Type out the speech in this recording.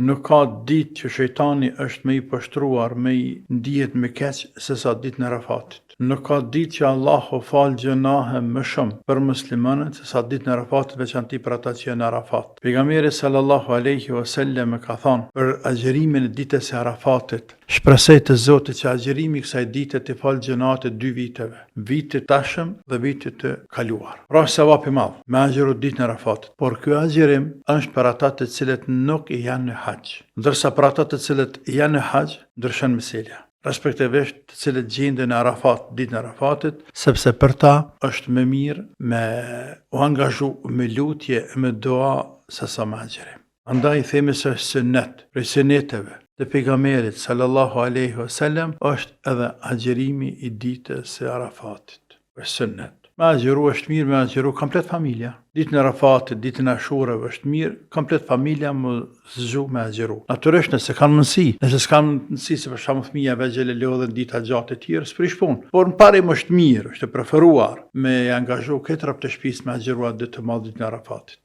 Nuk ka ditë që shejtani është me i pështruar, me i ndihet me keq se sa ditën e Arafatit. Nuk ka ditë që Allahu fal gjunahe më shumë për muslimanët se sa ditën e Arafatit, veçanti për ata që janë në Arafat. Pejgamberi sallallahu alaihi wasallam ka thënë për agjërimin e ditës së Arafatit: shpresoj të Zotit që agjërimi i kësaj dite të fal gjunahet e 2 viteve, vitit tashëm dhe vitit të kaluar. Pra sevap i madh me agjëru ditën e Arafatit. Por ky agjërim është për ata të cilët nuk janë në haxh, ndërsa për ata të cilët janë në haxh ndryshon meselja. Respektivisht të cilët gjenden në Arafat ditën e Arafatit, sepse për ta është më mirë me u angazhu me lutje e me dua se sa me agjërim. Andaj themi se është sunnet, prej sunneteve të pejgamberit sallallahu alaihi wasallam është edhe agjërimi i ditës së Arafatit. Është sunnet. Me agjëru është mirë, me agjëru komplet familja. Ditën e Arafatit, ditën e Ashurave është mirë, komplet familja më zgju me agjëru. Natyrisht nëse kanë mundësi, nëse s'kan mundësi se për shembull fëmia vegjël e lodhen dita gjatë të tjera, s'prish punë. Por në parim është mirë, është preferuar me angazhu këtëra të shtëpisë me agjëruar ditë të madhe ditën e Arafatit.